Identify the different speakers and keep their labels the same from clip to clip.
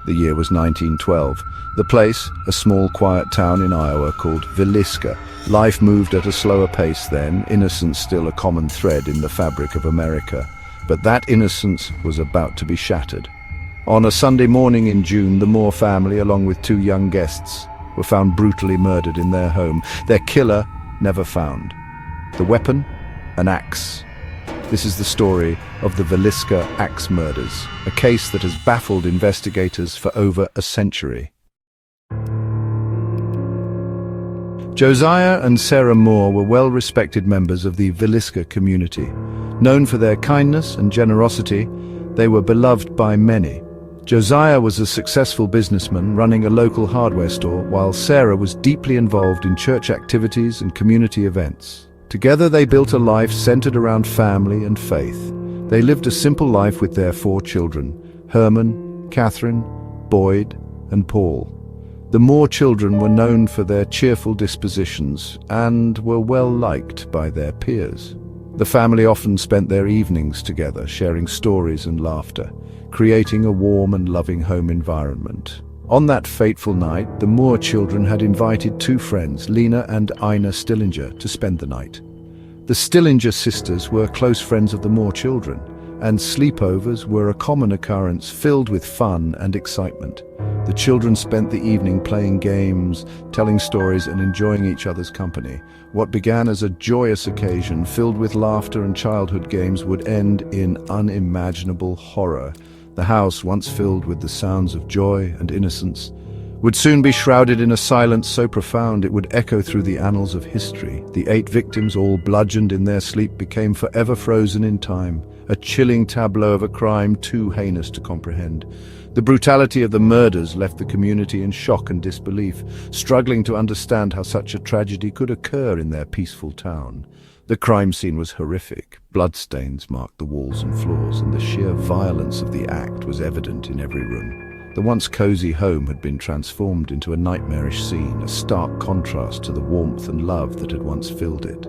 Speaker 1: The year was 1912. The place, a small, quiet town in Iowa called Villisca. Life moved at a slower pace then, innocence still a common thread in the fabric of America. But that innocence was about to be shattered. On a Sunday morning in June, the Moore family, along with two young guests, were found brutally murdered in their home. Their killer never found. The weapon? An axe. This is the story of the Villisca Axe Murders, a case that has baffled investigators for over a century. Josiah and Sarah Moore were well-respected members of the Villisca community. Known for their kindness and generosity, they were beloved by many. Josiah was a successful businessman running a local hardware store, while Sarah was deeply involved in church activities and community events. Together they built a life centered around family and faith. They lived a simple life with their 4 children, Herman, Catherine, Boyd, and Paul. The Moore children were known for their cheerful dispositions and were well liked by their peers. The family often spent their evenings together, sharing stories and laughter, creating a warm and loving home environment. On that fateful night, the Moore children had invited 2 friends, Lena and Ina Stillinger, to spend the night. The Stillinger sisters were close friends of the Moore children, and sleepovers were a common occurrence filled with fun and excitement. The children spent the evening playing games, telling stories, and enjoying each other's company. What began as a joyous occasion filled with laughter and childhood games would end in unimaginable horror. The house, once filled with the sounds of joy and innocence, would soon be shrouded in a silence so profound it would echo through the annals of history. The 8 victims, all bludgeoned in their sleep, became forever frozen in time, a chilling tableau of a crime too heinous to comprehend. The brutality of the murders left the community in shock and disbelief, struggling to understand how such a tragedy could occur in their peaceful town. The crime scene was horrific. Bloodstains marked the walls and floors, and the sheer violence of the act was evident in every room. The once cozy home had been transformed into a nightmarish scene, a stark contrast to the warmth and love that had once filled it.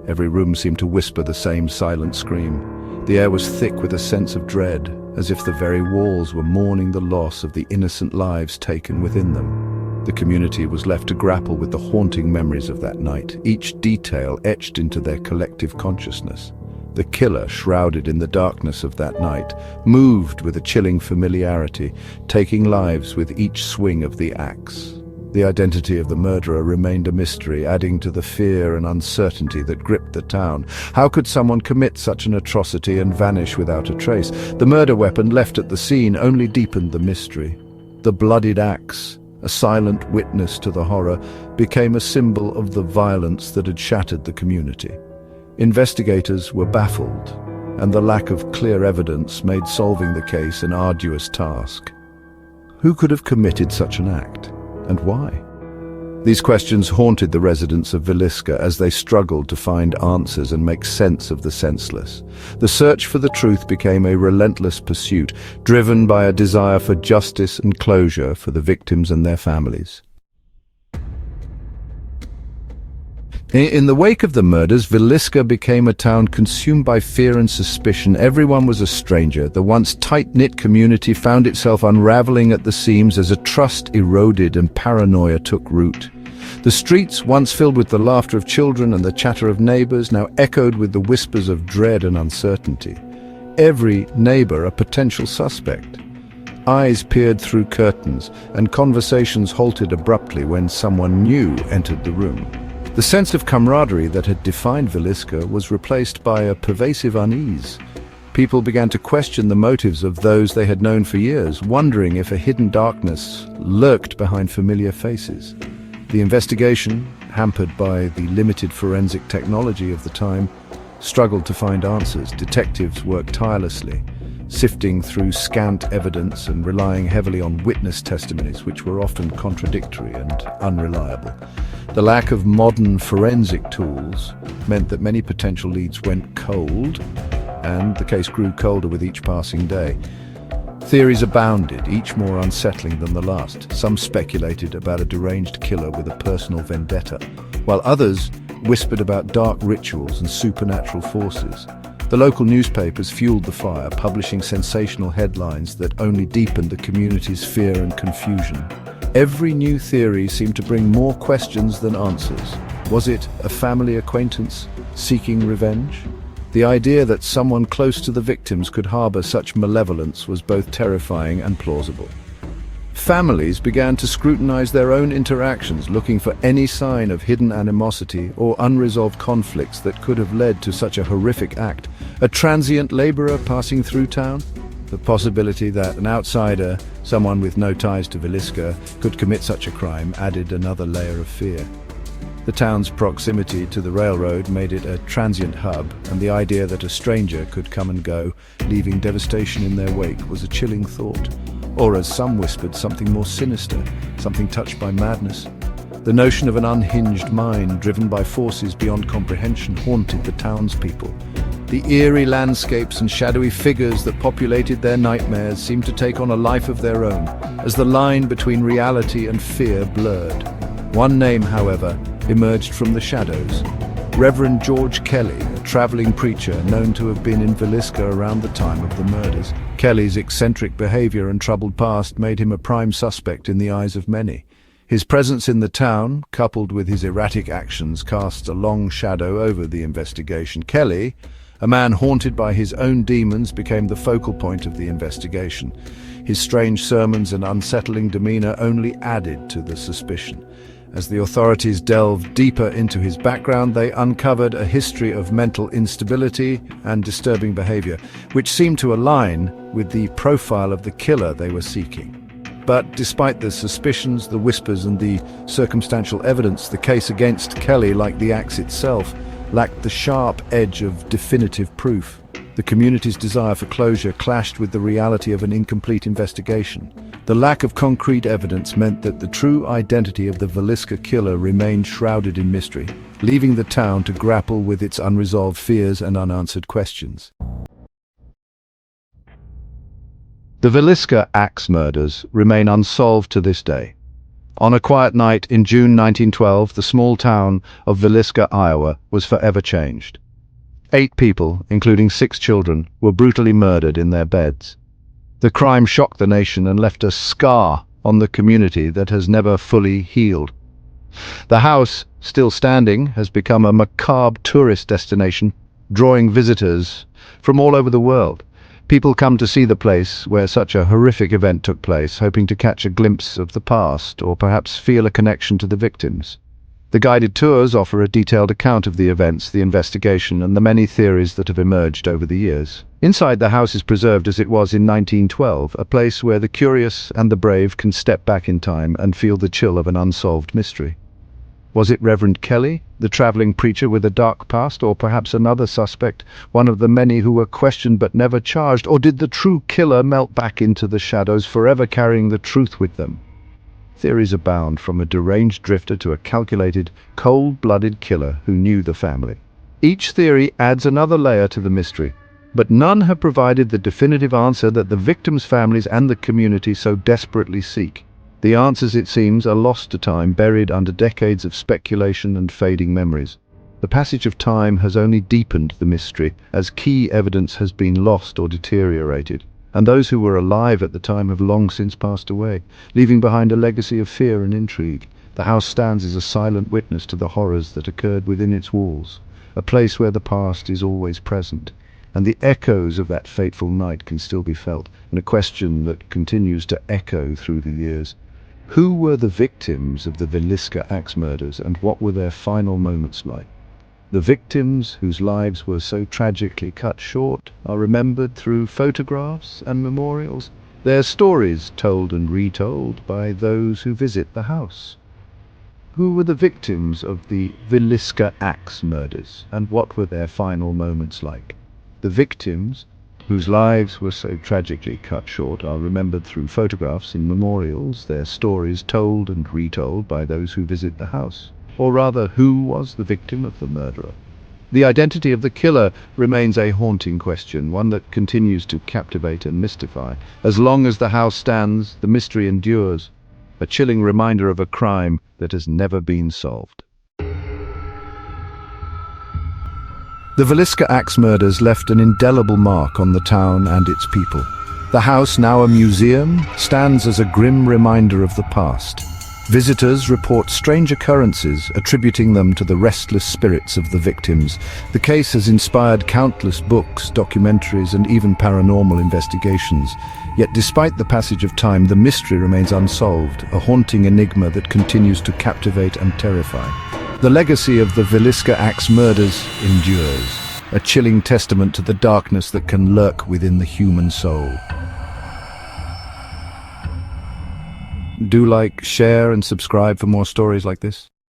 Speaker 1: Every room seemed to whisper the same silent scream. The air was thick with a sense of dread, as if the very walls were mourning the loss of the innocent lives taken within them. The community was left to grapple with the haunting memories of that night, each detail etched into their collective consciousness. The killer, shrouded in the darkness of that night, moved with a chilling familiarity, taking lives with each swing of the axe. The identity of the murderer remained a mystery, adding to the fear and uncertainty that gripped the town. How could someone commit such an atrocity and vanish without a trace? The murder weapon left at the scene only deepened the mystery. The bloodied axe, a silent witness to the horror, became a symbol of the violence that had shattered the community. Investigators were baffled, and the lack of clear evidence made solving the case an arduous task. Who could have committed such an act, and why? These questions haunted the residents of Villisca as they struggled to find answers and make sense of the senseless. The search for the truth became a relentless pursuit, driven by a desire for justice and closure for the victims and their families. In the wake of the murders, Villisca became a town consumed by fear and suspicion. Everyone was a stranger. The once tight-knit community found itself unraveling at the seams as a trust eroded and paranoia took root. The streets, once filled with the laughter of children and the chatter of neighbors, now echoed with the whispers of dread and uncertainty. Every neighbor a potential suspect. Eyes peered through curtains, and conversations halted abruptly when someone new entered the room. The sense of camaraderie that had defined Villisca was replaced by a pervasive unease. People began to question the motives of those they had known for years, wondering if a hidden darkness lurked behind familiar faces. The investigation, hampered by the limited forensic technology of the time, struggled to find answers. Detectives worked tirelessly, sifting through scant evidence and relying heavily on witness testimonies, which were often contradictory and unreliable. The lack of modern forensic tools meant that many potential leads went cold, and the case grew colder with each passing day. Theories abounded, each more unsettling than the last. Some speculated about a deranged killer with a personal vendetta, while others whispered about dark rituals and supernatural forces. The local newspapers fueled the fire, publishing sensational headlines that only deepened the community's fear and confusion. Every new theory seemed to bring more questions than answers. Was it a family acquaintance seeking revenge? The idea that someone close to the victims could harbor such malevolence was both terrifying and plausible. Families began to scrutinize their own interactions, looking for any sign of hidden animosity or unresolved conflicts that could have led to such a horrific act. A transient laborer passing through town? The possibility that an outsider, someone with no ties to Villisca, could commit such a crime added another layer of fear. The town's proximity to the railroad made it a transient hub, and the idea that a stranger could come and go, leaving devastation in their wake, was a chilling thought. Or, as some whispered, something more sinister, something touched by madness. The notion of an unhinged mind, driven by forces beyond comprehension, haunted the townspeople. The eerie landscapes and shadowy figures that populated their nightmares seemed to take on a life of their own, as the line between reality and fear blurred. One name, however, emerged from the shadows. Reverend George Kelly, a traveling preacher known to have been in Villisca around the time of the murders. Kelly's eccentric behavior and troubled past made him a prime suspect in the eyes of many. His presence in the town, coupled with his erratic actions, cast a long shadow over the investigation. Kelly, a man haunted by his own demons, became the focal point of the investigation. His strange sermons and unsettling demeanor only added to the suspicion. As the authorities delved deeper into his background, they uncovered a history of mental instability and disturbing behavior, which seemed to align with the profile of the killer they were seeking. But despite the suspicions, the whispers, and the circumstantial evidence, the case against Kelly, like the axe itself, lacked the sharp edge of definitive proof. The community's desire for closure clashed with the reality of an incomplete investigation. The lack of concrete evidence meant that the true identity of the Villisca killer remained shrouded in mystery, leaving the town to grapple with its unresolved fears and unanswered questions. The Villisca Axe Murders remain unsolved to this day. On a quiet night in June 1912, the small town of Villisca, Iowa, was forever changed. 8 people, including 6 children, were brutally murdered in their beds. The crime shocked the nation and left a scar on the community that has never fully healed. The house, still standing, has become a macabre tourist destination, drawing visitors from all over the world. People come to see the place where such a horrific event took place, hoping to catch a glimpse of the past or perhaps feel a connection to the victims. The guided tours offer a detailed account of the events, the investigation, and the many theories that have emerged over the years. Inside, the house is preserved as it was in 1912, a place where the curious and the brave can step back in time and feel the chill of an unsolved mystery. Was it Reverend Kelly, the traveling preacher with a dark past, or perhaps another suspect, one of the many who were questioned but never charged? Or did the true killer melt back into the shadows, forever carrying the truth with them? Theories abound, from a deranged drifter to a calculated, cold-blooded killer who knew the family. Each theory adds another layer to the mystery, but none have provided the definitive answer that the victims' families and the community so desperately seek. The answers, it seems, are lost to time, buried under decades of speculation and fading memories. The passage of time has only deepened the mystery, as key evidence has been lost or deteriorated, and those who were alive at the time have long since passed away, leaving behind a legacy of fear and intrigue. The house stands as a silent witness to the horrors that occurred within its walls, a place where the past is always present, and the echoes of that fateful night can still be felt, and a question that continues to echo through the years. Who were the victims of the Villisca Axe Murders, and what were their final moments like? The victims, whose lives were so tragically cut short, are remembered through photographs and memorials, their stories told and retold by those who visit the house. Who were the victims of the Villisca Axe Murders, and what were their final moments like? The victims, whose lives were so tragically cut short, are remembered through photographs and memorials, their stories told and retold by those who visit the house. Or rather, who was the victim of the murderer? The identity of the killer remains a haunting question, one that continues to captivate and mystify. As long as the house stands, the mystery endures, a chilling reminder of a crime that has never been solved. The Villisca Axe Murders left an indelible mark on the town and its people. The house, now a museum, stands as a grim reminder of the past. Visitors report strange occurrences, attributing them to the restless spirits of the victims. The case has inspired countless books, documentaries, and even paranormal investigations. Yet despite the passage of time, the mystery remains unsolved, a haunting enigma that continues to captivate and terrify. The legacy of the Villisca Axe Murders endures, a chilling testament to the darkness that can lurk within the human soul. Do like, share, and subscribe for more stories like this.